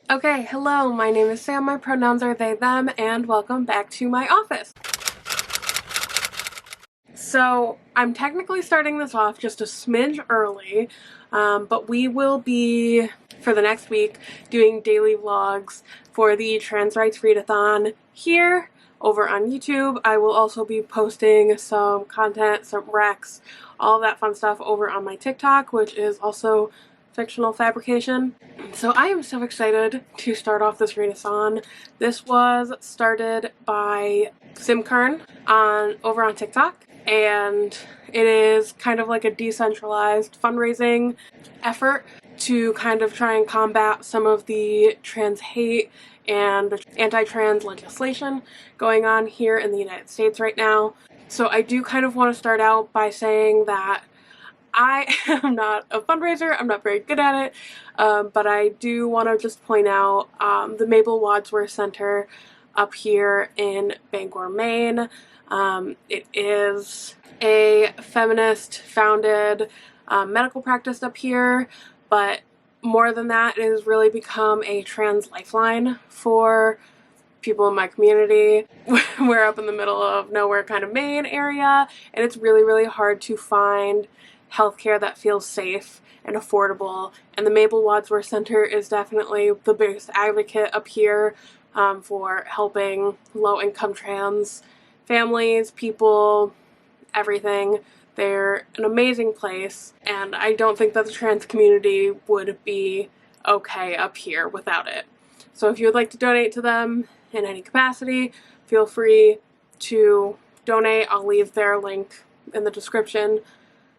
Okay, hello, my name is Sam, my pronouns are they, them, and welcome back to my office. So, I'm technically starting this off just a smidge early, but we will be, for the next week, doing daily vlogs for the Trans Rights Readathon here over on YouTube. I will also be posting some content, some recs, all of that fun stuff over on my TikTok, which is also Fictionalfabrication. So I am so excited to start off this Readathon. This was started by Senthuran over on TikTok, and it is kind of like a decentralized fundraising effort to kind of try and combat some of the trans hate and the anti-trans legislation going on here in the United States right now. So I do kind of want to start out by saying that I am not a fundraiser, I'm not very good at it, but I do want to just point out the Mabel Wadsworth Center up here in Bangor, Maine. It is a feminist-founded medical practice up here, but more than that, it has really become a trans lifeline for people in my community. We're up in the middle of nowhere kind of Maine area, and it's really, really hard to find healthcare that feels safe and affordable, and the Mabel Wadsworth Center is definitely the biggest advocate up here for helping low-income trans families, people, everything. They're an amazing place, and I don't think that the trans community would be okay up here without it. So if you would like to donate to them in any capacity, feel free to donate. I'll leave their link in the description.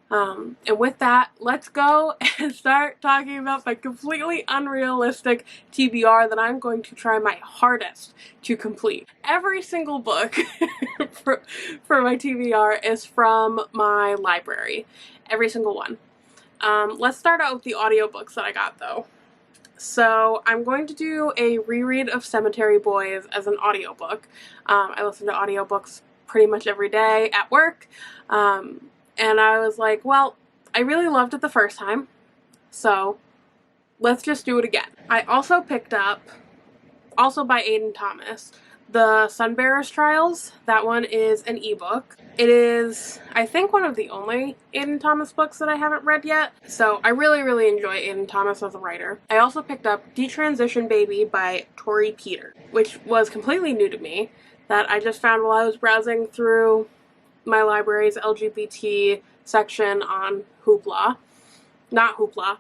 And with that, let's go and start talking about my completely unrealistic TBR that I'm going to try my hardest to complete. Every single book for my TBR is from my library. Every single one. Let's start out with the audiobooks that I got though. So I'm going to do a reread of Cemetery Boys as an audiobook. I listen to audiobooks pretty much every day at work. And I was like, well, I really loved it the first time, so let's just do it again. I also picked up, also by Aiden Thomas, the Sunbearer's Trials. That one is an ebook. It is, I think, one of the only Aiden Thomas books that I haven't read yet, so I really, really enjoy Aiden Thomas as a writer. I also picked up Detransition Baby by Torrey, which was completely new to me, that I just found while I was browsing through my library's LGBT section on Hoopla. Not Hoopla.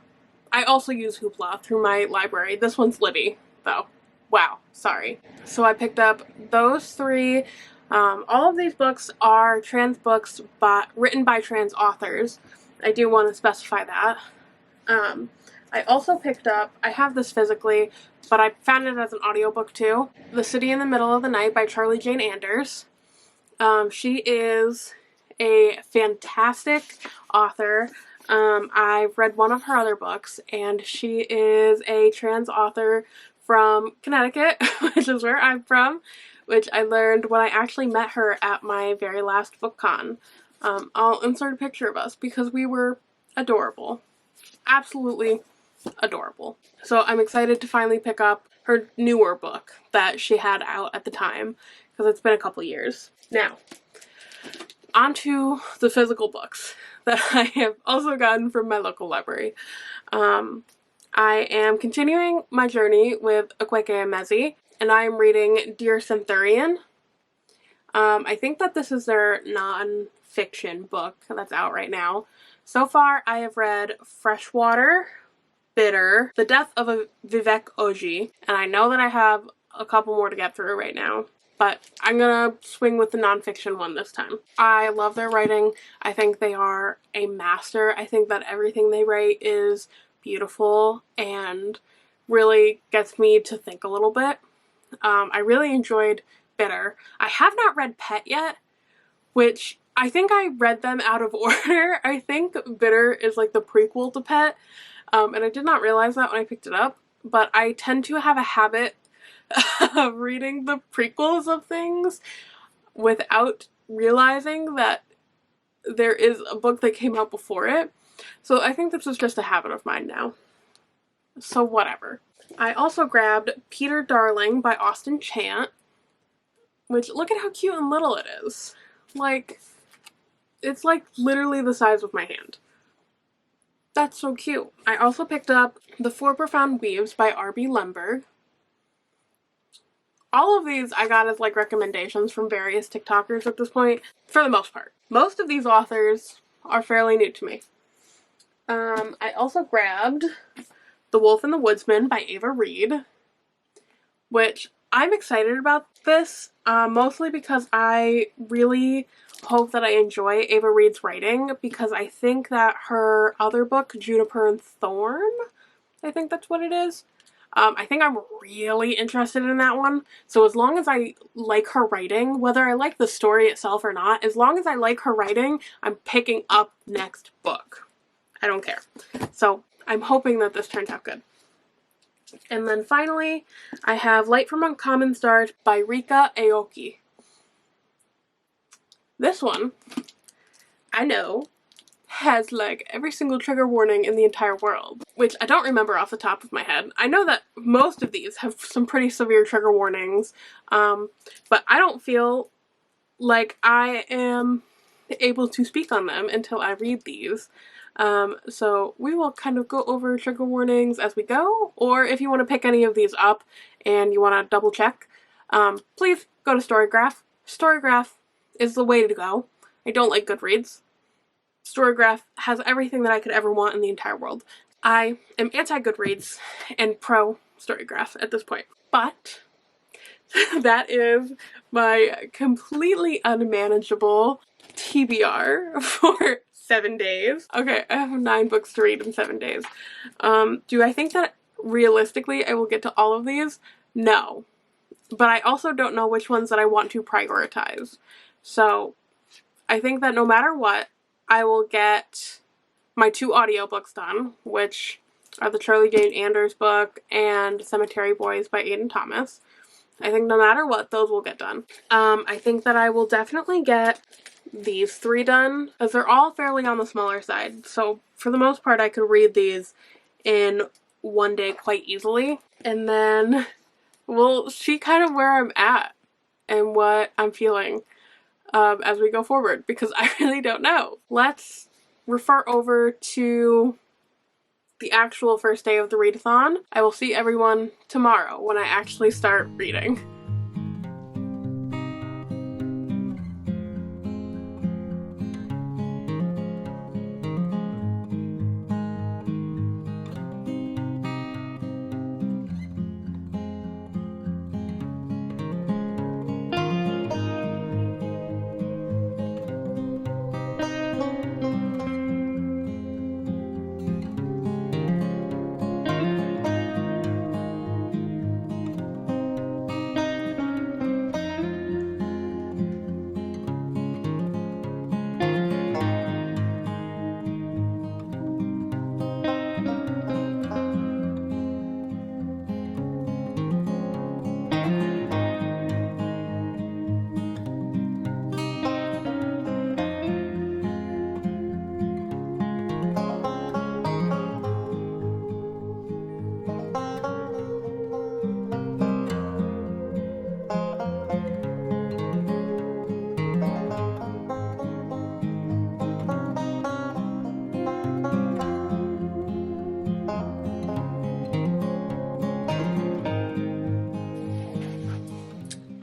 I also use Hoopla through my library. This one's Libby, though. Wow, sorry. So I picked up those three. All of these books are trans books written by trans authors. I do want to specify that. I also picked up, I have this physically, but I found it as an audiobook too, The City in the Middle of the Night by Charlie Jane Anders. She is a fantastic author. I've read one of her other books, and she is a trans author from Connecticut, which is where I'm from, which I learned when I actually met her at my very last book con. I'll insert a picture of us because we were adorable. Absolutely adorable. So I'm excited to finally pick up her newer book that she had out at the time, because it's been a couple years. Now, onto the physical books that I have also gotten from my local library. I am continuing my journey with Akwaeke Emezi, and I am reading Dear Senthuran. I think that this is their non-fiction book that's out right now. So far, I have read Freshwater, Bitter, The Death of Vivek Oji, and I know that I have a couple more to get through right now, but I'm gonna swing with the nonfiction one this time. I love their writing. I think they are a master. I think that everything they write is beautiful and really gets me to think a little bit. I really enjoyed Bitter. I have not read Pet yet, which I think I read them out of order. I think Bitter is like the prequel to Pet, and I did not realize that when I picked it up, but I tend to have a habit of reading the prequels of things without realizing that there is a book that came out before it. So I think this is just a habit of mine now. So whatever. I also grabbed Peter Darling by Chant, which, look at how cute and little it is. Like, it's like literally the size of my hand. That's so cute. I also picked up The Four Profound Weaves by R.B. Lemberg. All of these I got as like recommendations from various TikTokers at this point, for the most part. Most of these authors are fairly new to me. I also grabbed The Wolf and the Woodsman by Ava Reid, which I'm excited about this, mostly because I really hope that I enjoy Ava Reid's writing, because I think that her other book, Juniper and Thorn, I think that's what it is, I think I'm really interested in that one. So as long as I like her writing, whether I like the story itself or not, as long as I like her writing, I'm picking up next book. I don't care. So I'm hoping that this turns out good. And then finally, I have Light from Uncommon Stars by Ryka Aoki. This one, I know, has like every single trigger warning in the entire world, which I don't remember off the top of my head. I know that most of these have some pretty severe trigger warnings, but I don't feel like I am able to speak on them until I read these. So we will kind of go over trigger warnings as we go, or if you want to pick any of these up and you want to double check, please go to Storygraph. Storygraph is the way to go. I don't like Goodreads. Storygraph has everything that I could ever want in the entire world. I am anti-Goodreads and pro-Storygraph at this point, but that is my completely unmanageable TBR for 7 days. Okay, I have 9 books to read in 7 days. Do I think that realistically I will get to all of these? No. But I also don't know which ones that I want to prioritize. So I think that no matter what, I will get my 2 audiobooks done, which are the Charlie Jane Anders book and Cemetery Boys by Aiden Thomas. I think no matter what, those will get done. I think that I will definitely get these 3 done, as they're all fairly on the smaller side. So for the most part, I could read these in 1 day quite easily. And then we'll see kind of where I'm at and what I'm feeling as we go forward, because I really don't know. Let's refer over to the actual first day of the readathon. I will see everyone tomorrow when I actually start reading.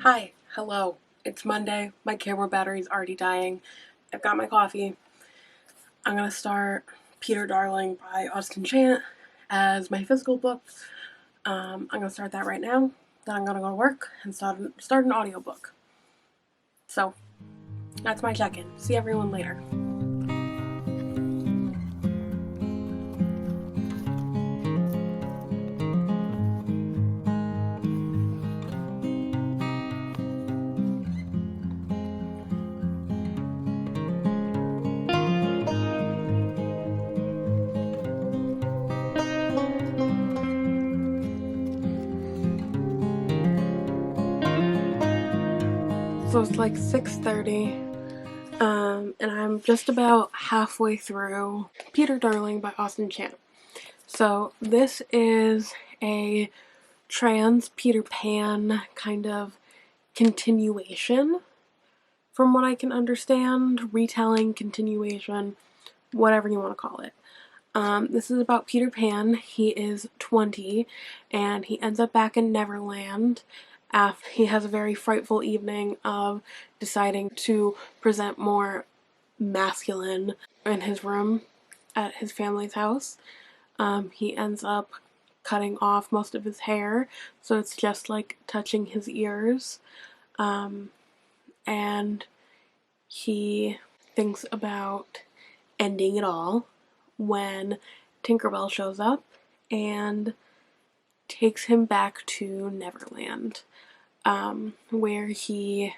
Hi, hello, it's Monday, my camera battery's already dying, I've got my coffee. I'm gonna start Peter Darling by Chant as my physical book. I'm gonna start that right now, then I'm gonna go to work and start an audiobook. So, that's my check-in. See everyone later. So it's like 6:30, and I'm just about halfway through Peter Darling by Chant. So this is a trans Peter Pan kind of continuation, from what I can understand. Retelling, continuation, whatever you want to call it. This is about Peter Pan. He is 20 and he ends up back in Neverland after he has a very frightful evening of deciding to present more masculine in his room at his family's house. He ends up cutting off most of his hair, so it's just like touching his ears. And he thinks about ending it all when Tinkerbell shows up and takes him back to Neverland, where he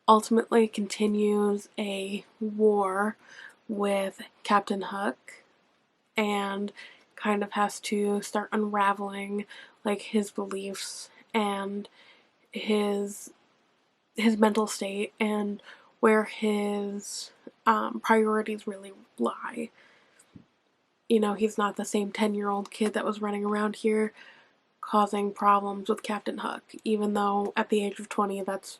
ultimately continues a war with Captain Hook and kind of has to start unraveling like his beliefs and his mental state and where his priorities really lie. You know, he's not the same 10-year-old kid that was running around here causing problems with Captain Hook, even though at the age of 20 that's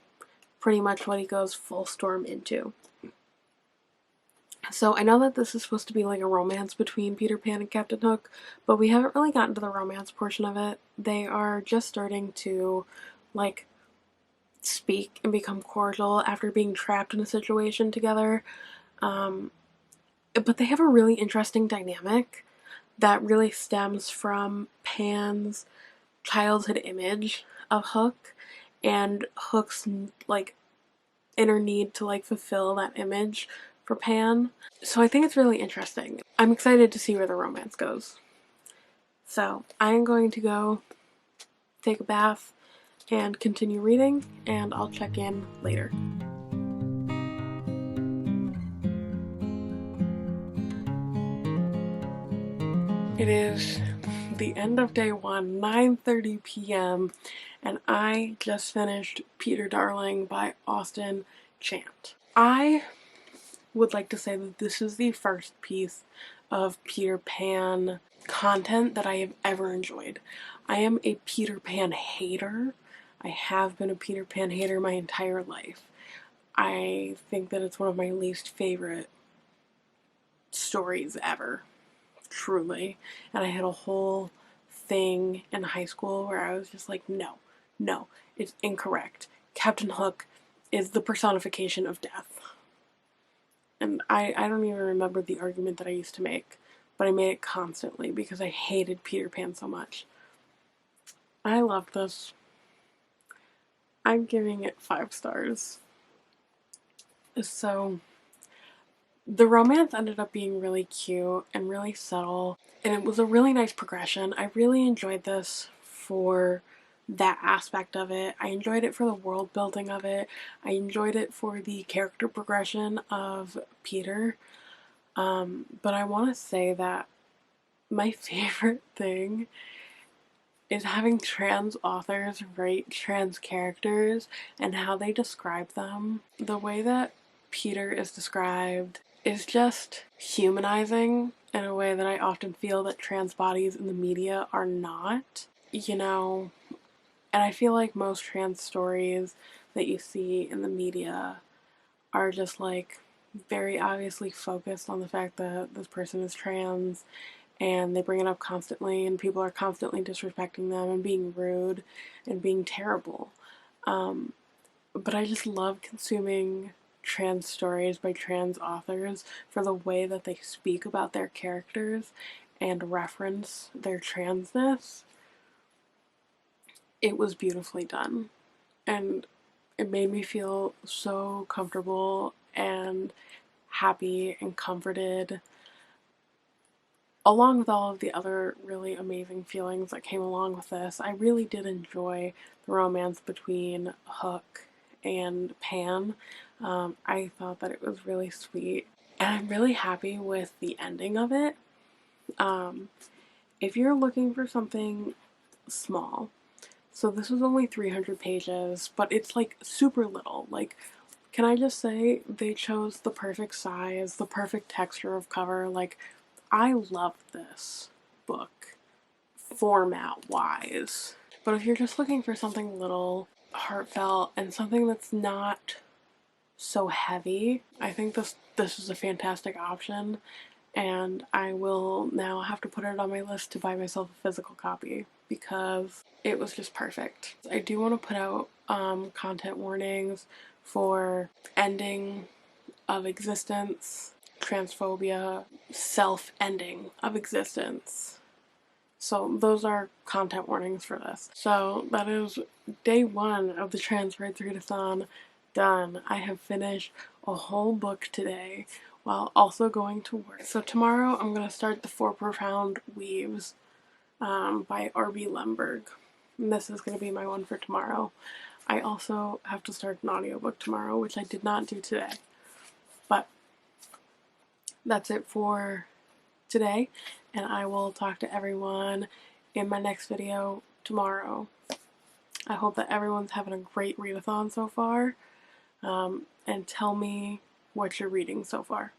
pretty much what he goes full storm into. So I know that this is supposed to be like a romance between Peter Pan and Captain Hook, but we haven't really gotten to the romance portion of it. They are just starting to like speak and become cordial after being trapped in a situation together. But they have a really interesting dynamic that really stems from Pan's childhood image of Hook and Hook's like inner need to like fulfill that image for Pan. So I think it's really interesting. I'm excited to see where the romance goes. So I'm going to go take a bath and continue reading, and I'll check in later. It is the end of day one, 9:30 p.m., and I just finished Peter Darling by Austen Chant. I would like to say that this is the first piece of Peter Pan content that I have ever enjoyed. I am a Peter Pan hater. I have been a Peter Pan hater my entire life. I think that it's one of my least favorite stories ever. Truly. And I had a whole thing in high school where I was just like, no, it's incorrect. Captain Hook is the personification of death. And I don't even remember the argument that I used to make, but I made it constantly because I hated Peter Pan so much. I love this. I'm giving it 5 stars. So the romance ended up being really cute and really subtle, and it was a really nice progression. I really enjoyed this for that aspect of it. I enjoyed it for the world building of it. I enjoyed it for the character progression of Peter. But I want to say that my favorite thing is having trans authors write trans characters and how they describe them. The way that Peter is described is just humanizing in a way that I often feel that trans bodies in the media are not, you know, and I feel like most trans stories that you see in the media are just like very obviously focused on the fact that this person is trans, and they bring it up constantly and people are constantly disrespecting them and being rude and being terrible. But I just love consuming trans stories by trans authors for the way that they speak about their characters and reference their transness. It was beautifully done, and it made me feel so comfortable and happy and comforted, along with all of the other really amazing feelings that came along with this. I really did enjoy the romance between Hook and Pan. I thought that it was really sweet, and I'm really happy with the ending of it. If you're looking for something small, so this was only 300 pages, but it's like super little. Like, can I just say they chose the perfect size, the perfect texture of cover. Like, I love this book format-wise. But if you're just looking for something little, heartfelt, and something that's not so heavy, I think this is a fantastic option, and I will now have to put it on my list to buy myself a physical copy because it was just perfect. I do want to put out content warnings for ending of existence, transphobia, self-ending of existence. So those are content warnings for this. So that is day 1 of the Trans Rights Readathon done. I have finished a whole book today while also going to work. So tomorrow I'm going to start The Four Profound Weaves by R.B. Lemberg. And this is going to be my one for tomorrow. I also have to start an audiobook tomorrow, which I did not do today. But that's it for today, and I will talk to everyone in my next video tomorrow. I hope that everyone's having a great readathon so far, and tell me what you're reading so far.